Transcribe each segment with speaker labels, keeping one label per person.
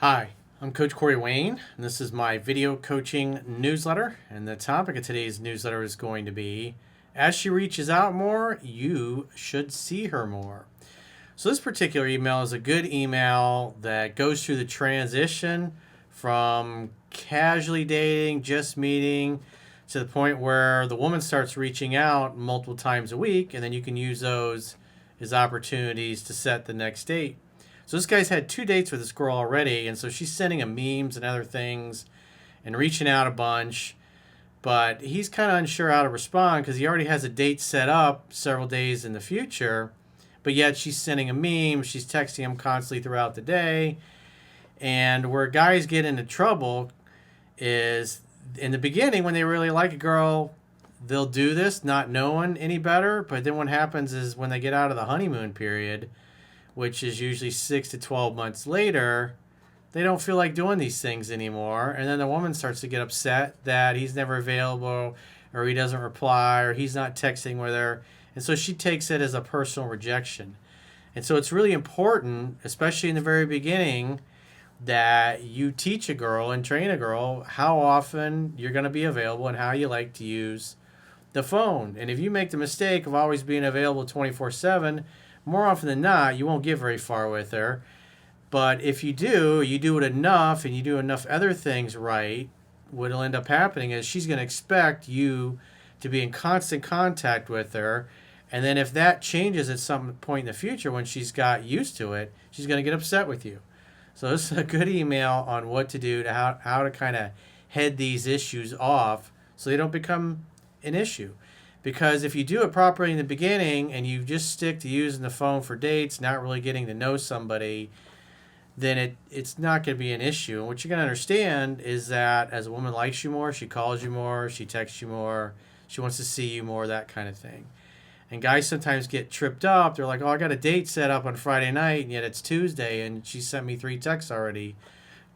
Speaker 1: Hi, I'm Coach Corey Wayne, and this is my video coaching newsletter. And the topic of today's newsletter is going to be as she reaches out more, you should see her more. So, this particular email is a good email that goes through the transition from casually dating, just meeting, to the point where the woman starts reaching out multiple times a week, and then you can use those as opportunities to set the next date. So this guy's had 2 dates with this girl already, and so she's sending him memes and other things and reaching out a bunch. But he's kind of unsure how to respond because he already has a date set up several days in the future. But yet she's sending him memes, she's texting him constantly throughout the day. And where guys get into trouble is in the beginning when they really like a girl, they'll do this not knowing any better. But then what happens is when they get out of the honeymoon period, which is usually 6 to 12 months later, they don't feel like doing these things anymore. And then the woman starts to get upset that he's never available or he doesn't reply or he's not texting with her. And so she takes it as a personal rejection. And so it's really important, especially in the very beginning, that you teach a girl and train a girl how often you're going to be available and how you like to use the phone. And if you make the mistake of always being available 24/7, more often than not, you won't get very far with her. But if you do it enough and you do enough other things right, what'll end up happening is she's going to expect you to be in constant contact with her. And then if that changes at some point in the future when she's got used to it, she's going to get upset with you. So this is a good email on what to do to how to kind of head these issues off so they don't become an issue. Because if you do it properly in the beginning and you just stick to using the phone for dates, not really getting to know somebody, then it's not going to be an issue. And what you're going to understand is that as a woman likes you more, she calls you more, she texts you more, she wants to see you more, that kind of thing. And guys sometimes get tripped up. They're like, oh, I got a date set up on Friday night, and yet it's Tuesday, and she sent me 3 texts already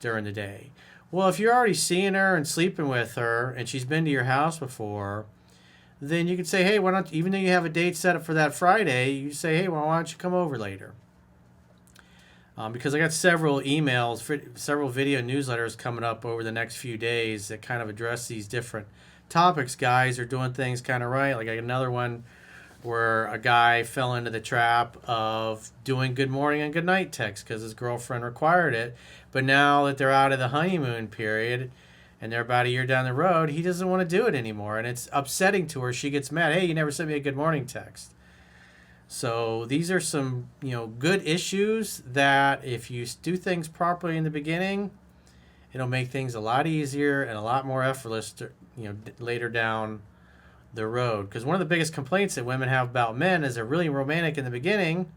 Speaker 1: during the day. Well, if you're already seeing her and sleeping with her, and she's been to your house before, then you could say, hey, why don't, even though you have a date set up for that Friday, you say, hey, well, why don't you come over later? Because I got several emails, several video newsletters coming up over the next few days that kind of address these different topics. Guys are doing things kind of right. Like I got another one where a guy fell into the trap of doing good morning and good night texts because his girlfriend required it. But now that they're out of the honeymoon period, and they're about a year down the road, he doesn't want to do it anymore. And it's upsetting to her. She gets mad. Hey, you never sent me a good morning text. So these are some, good issues that if you do things properly in the beginning, it'll make things a lot easier and a lot more effortless to, later down the road. Because one of the biggest complaints that women have about men is they're really romantic in the beginning.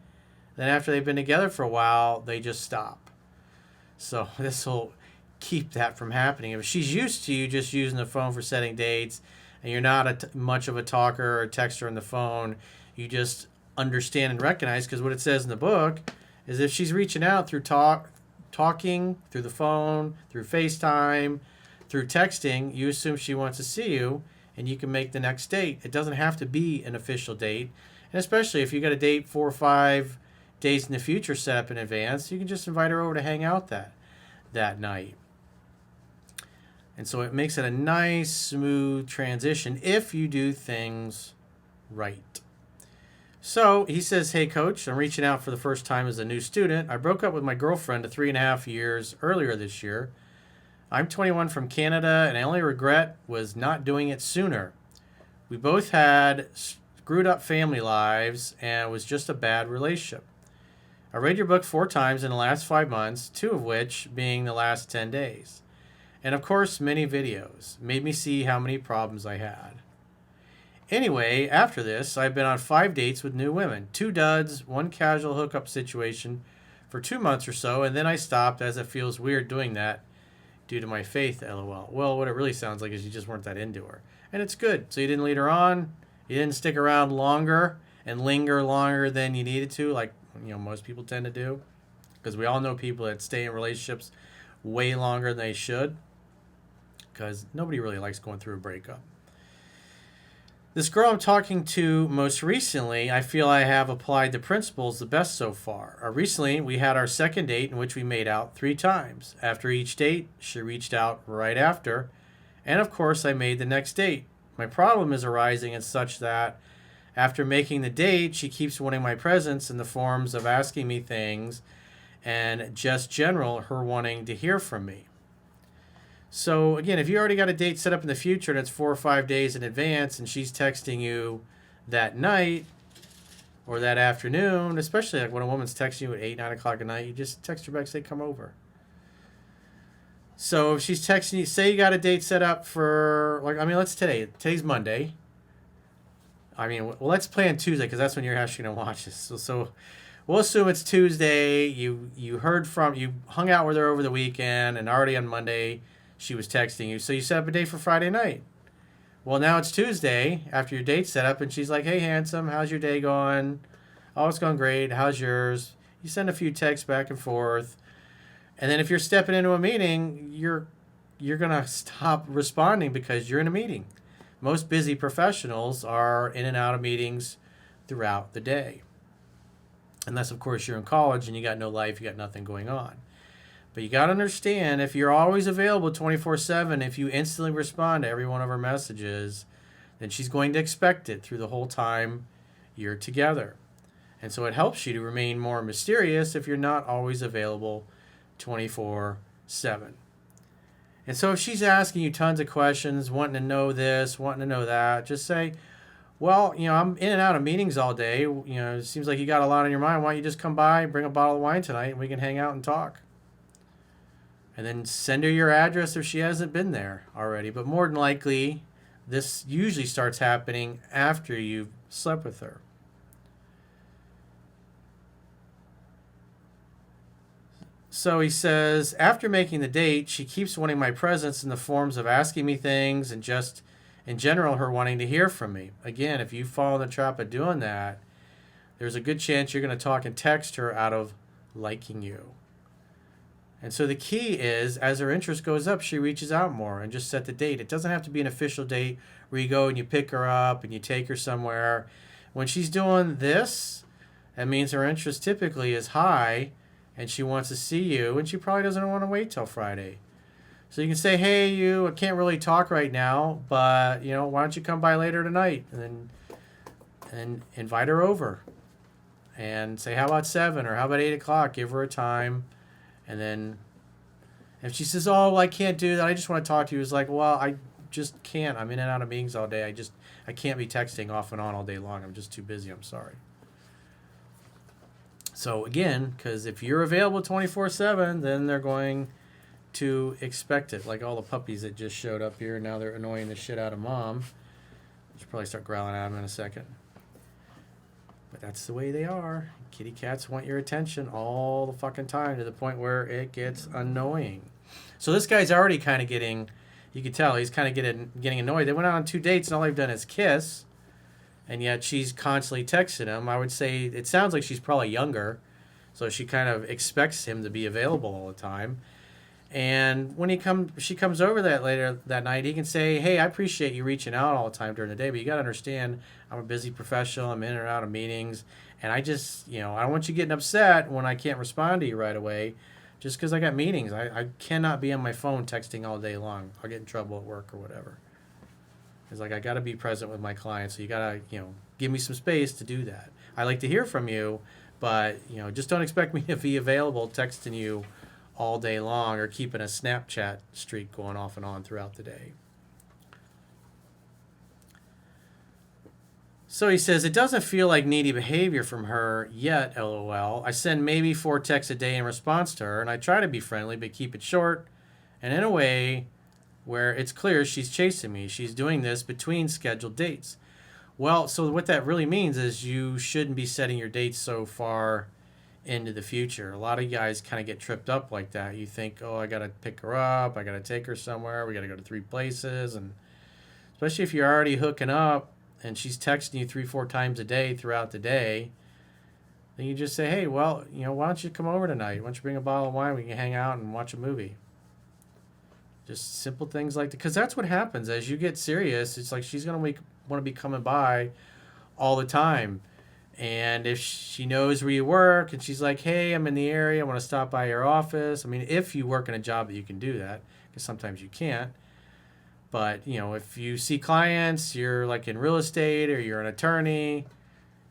Speaker 1: Then after they've been together for a while, they just stop. So this will keep that from happening. If she's used to you just using the phone for setting dates and you're not much of a talker or texter on the phone, you just understand and recognize, because what it says in the book is if she's reaching out through talking, through the phone, through FaceTime, through texting, you assume she wants to see you and you can make the next date. It doesn't have to be an official date. And especially if you got a date 4 or 5 days in the future set up in advance, you can just invite her over to hang out that night. And so it makes it a nice, smooth transition if you do things right. So he says, hey, coach, I'm reaching out for the first time as a new student. I broke up with my girlfriend 3.5 years earlier this year. I'm 21 from Canada, and I only regret was not doing it sooner. We both had screwed up family lives, and it was just a bad relationship. I read your book 4 times in the last 5 months, 2 of which being the last 10 days. And of course, many videos made me see how many problems I had. Anyway, after this, I've been on 5 dates with new women, 2 duds, 1 casual hookup situation for 2 months or so, and then I stopped as it feels weird doing that due to my faith, lol. Well, what it really sounds like is you just weren't that into her. And it's good. So you didn't lead her on, you didn't stick around longer and linger longer than you needed to, like most people tend to do. Because we all know people that stay in relationships way longer than they should. Because nobody really likes going through a breakup. This girl I'm talking to most recently, I feel I have applied the principles the best so far. Recently, we had our second date in which we made out 3 times. After each date, she reached out right after, and of course, I made the next date. My problem is arising in such that after making the date, she keeps wanting my presence in the forms of asking me things and just general her wanting to hear from me. So again, if you already got a date set up in the future and it's 4 or 5 days in advance and she's texting you that night or that afternoon, especially like when a woman's texting you at 8, 9 o'clock at night, you just text her back, say, come over. So if she's texting you, say you got a date set up for, like, I mean, today's Monday. I mean, well, let's plan Tuesday because that's when you're actually going to watch this. So we'll assume it's Tuesday. You hung out with her over the weekend, and already on Monday she was texting you. So you set up a date for Friday night. Well, now it's Tuesday after your date's set up, and she's like, hey, handsome, how's your day going? Oh, it's going great. How's yours? You send a few texts back and forth. And then if you're stepping into a meeting, you're going to stop responding because you're in a meeting. Most busy professionals are in and out of meetings throughout the day. Unless, of course, you're in college and you got no life, you got nothing going on. But you got to understand, if you're always available 24/7, if you instantly respond to every one of her messages, then she's going to expect it through the whole time you're together. And so it helps you to remain more mysterious if you're not always available 24/7. And so if she's asking you tons of questions, wanting to know this, wanting to know that, just say, well, I'm in and out of meetings all day. It seems like you got a lot on your mind. Why don't you just come by, bring a bottle of wine tonight, and we can hang out and talk. And then send her your address if she hasn't been there already. But more than likely, this usually starts happening after you've slept with her. So he says, after making the date, she keeps wanting my presence in the forms of asking me things and just, in general, her wanting to hear from me. Again, if you fall in the trap of doing that, there's a good chance you're going to talk and text her out of liking you. And so the key is, as her interest goes up, she reaches out more and just set the date. It doesn't have to be an official date where you go and you pick her up and you take her somewhere. When she's doing this, that means her interest typically is high and she wants to see you, and she probably doesn't want to wait till Friday. So you can say, hey, I can't really talk right now, but, why don't you come by later tonight? And invite her over. And say, how about 7 or how about 8 o'clock? Give her a time. And then if she says, oh, I can't do that, I just want to talk to you, it's like, well, I just can't. I'm in and out of meetings all day. I can't be texting off and on all day long. I'm just too busy. I'm sorry. So again, because if you're available 24/7, then they're going to expect it. Like all the puppies that just showed up here, now they're annoying the shit out of mom. She'll probably start growling at them in a second. But that's the way they are. Kitty cats want your attention all the fucking time to the point where it gets annoying. So this guy's already kind of getting, you can tell he's kind of getting annoyed. They went out on 2 dates and all they've done is kiss. And yet she's constantly texting him. I would say it sounds like she's probably younger. So she kind of expects him to be available all the time. And when she comes over that later that night, he can say, hey, I appreciate you reaching out all the time during the day, but you got to understand I'm a busy professional. I'm in and out of meetings. And I just, I don't want you getting upset when I can't respond to you right away just because I got meetings. I cannot be on my phone texting all day long. I'll get in trouble at work or whatever. It's like I got to be present with my clients, so you got to, give me some space to do that. I like to hear from you, but, just don't expect me to be available texting you all day long or keeping a Snapchat streak going off and on throughout the day. So he says, it doesn't feel like needy behavior from her yet, LOL. I send maybe 4 texts a day in response to her, and I try to be friendly, but keep it short and in a way where it's clear she's chasing me. She's doing this between scheduled dates. Well, so what that really means is you shouldn't be setting your dates so far into the future. A lot of guys kind of get tripped up like that. You think, oh, I got to pick her up. I got to take her somewhere. We got to go to 3 places. And especially if you're already hooking up and she's texting you 3-4 times a day throughout the day, then you just say, hey, well, why don't you come over tonight? Why don't you bring a bottle of wine? We can hang out and watch a movie. Just simple things like that. Because that's what happens as you get serious. It's like she's going to want to be coming by all the time. And if she knows where you work and she's like, hey, I'm in the area, I want to stop by your office. I mean, if you work in a job that you can do that, because sometimes you can't. But, you know, if you see clients, you're like in real estate or you're an attorney,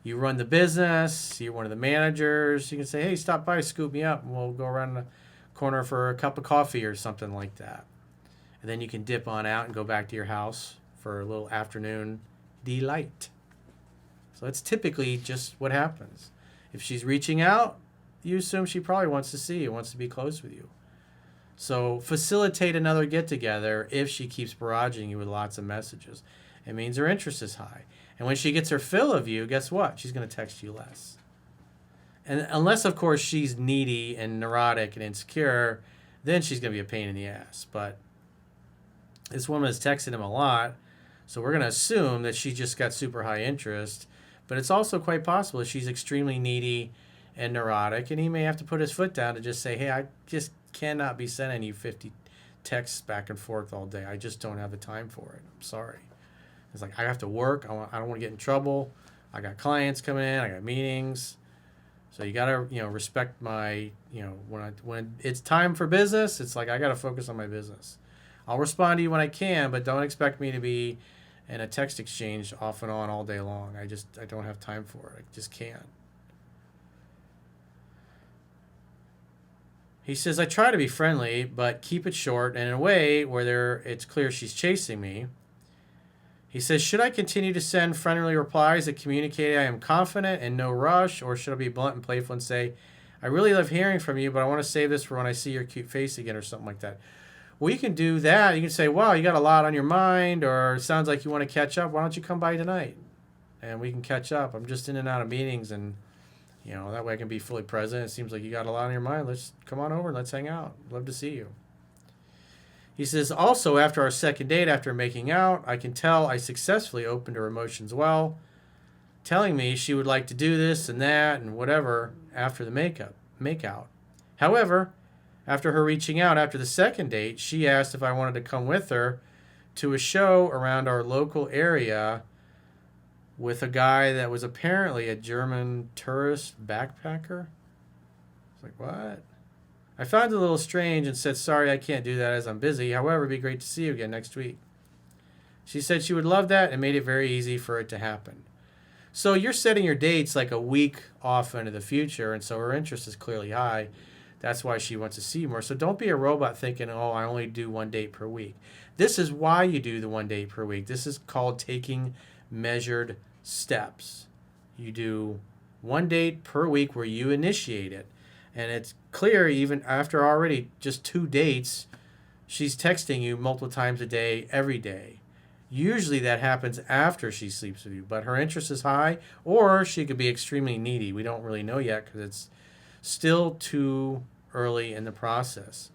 Speaker 1: you run the business, you're one of the managers, you can say, hey, stop by, scoop me up, and we'll go around the corner for a cup of coffee or something like that. And then you can dip on out and go back to your house for a little afternoon delight. So that's typically just what happens. If she's reaching out, you assume she probably wants to see you, wants to be close with you. So facilitate another get-together if she keeps barraging you with lots of messages. It means her interest is high. And when she gets her fill of you, guess what? She's going to text you less. And unless, of course, she's needy and neurotic and insecure, then she's going to be a pain in the ass. But this woman has texted him a lot, so we're going to assume that she just got super high interest. But it's also quite possible that she's extremely needy and neurotic, and he may have to put his foot down to just say, hey, I just cannot be sending you 50 texts back and forth all day. I just don't have the time for it. I'm sorry. It's like, I have to work. I don't want to get in trouble. I got clients coming in. I got meetings. So you got to, respect my, when it's time for business, it's like I got to focus on my business. I'll respond to you when I can, but don't expect me to be in a text exchange off and on all day long. I don't have time for it. I just can't. He says, I try to be friendly, but keep it short and in a way where it's clear she's chasing me. He says, should I continue to send friendly replies that communicate I am confident and no rush, or should I be blunt and playful and say, I really love hearing from you, but I want to save this for when I see your cute face again or something like that? Well, you can do that. You can say, wow, you got a lot on your mind, or it sounds like you want to catch up. Why don't you come by tonight? And we can catch up. I'm just in and out of meetings, and that way I can be fully present. It seems like you got a lot on your mind. Let's come on over and let's hang out. Love to see you. He says, also, after our second date, after making out, I can tell I successfully opened her emotions well, telling me she would like to do this and that and whatever after the makeout. However, after her reaching out after the second date, she asked if I wanted to come with her to a show around our local area with a guy that was apparently a German tourist backpacker. It's like, what? I found it a little strange and said, sorry, I can't do that as I'm busy. However, it'd be great to see you again next week. She said she would love that and made it very easy for it to happen. So you're setting your dates like a week off into the future, and so her interest is clearly high. That's why she wants to see you more. So don't be a robot thinking, oh, I only do one date per week. This is why you do the one date per week. This is called taking measured steps. You do one date per week where you initiate it. And it's clear even after already just 2 dates, she's texting you multiple times a day, every day. Usually that happens after she sleeps with you, but her interest is high, or she could be extremely needy. We don't really know yet because it's still too early in the process.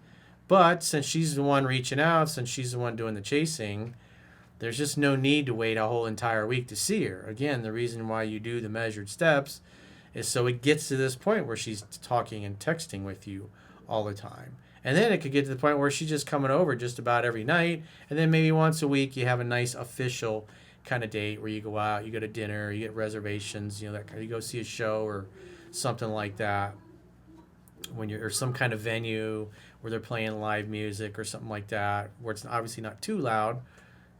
Speaker 1: But since she's the one reaching out, since she's the one doing the chasing, there's just no need to wait a whole entire week to see her. Again, the reason why you do the measured steps is so it gets to this point where she's talking and texting with you all the time. And then it could get to the point where she's just coming over just about every night. And then maybe once a week you have a nice official kind of date where you go out, you go to dinner, you get reservations, that kind of, you go see a show or something like that. Or some kind of venue where they're playing live music or something like that, where it's obviously not too loud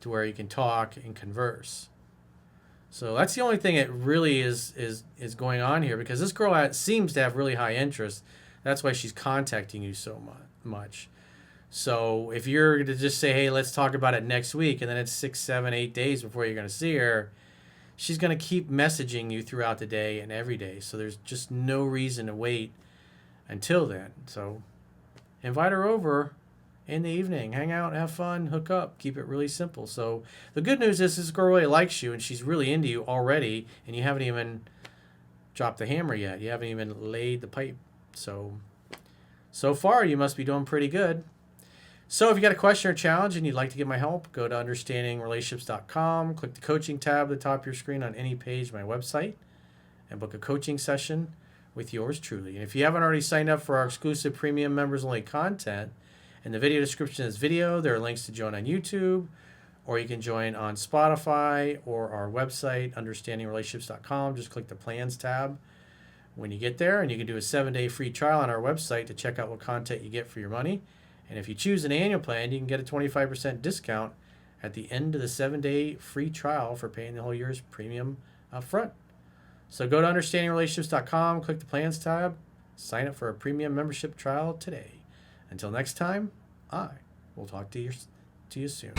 Speaker 1: to where you can talk and converse. So that's the only thing that really is going on here, because this girl seems to have really high interest. That's why she's contacting you so much. So if you're going to just say, hey, let's talk about it next week, and then it's 6, 7, 8 days before you're going to see her, she's going to keep messaging you throughout the day and every day. So there's just no reason to wait until then. So invite her over in the evening, hang out, have fun, hook up, keep it really simple. So the good news is this girl really likes you and she's really into you already, and you haven't even dropped the hammer yet. You haven't even laid the pipe. So far you must be doing pretty good. So if you got a question or challenge and you'd like to get my help, go to understandingrelationships.com, click the coaching tab at the top of your screen on any page of my website, and book a coaching session with yours truly. And if you haven't already signed up for our exclusive premium members only content In the video description of this video, there are links to join on YouTube, or you can join on Spotify or our website, understandingrelationships.com. Just click the Plans tab when you get there, and you can do a 7-day free trial on our website to check out what content you get for your money. And if you choose an annual plan, you can get a 25% discount at the end of the 7-day free trial for paying the whole year's premium up front. So go to understandingrelationships.com, click the Plans tab, sign up for a premium membership trial today. Until next time, I will talk to you soon.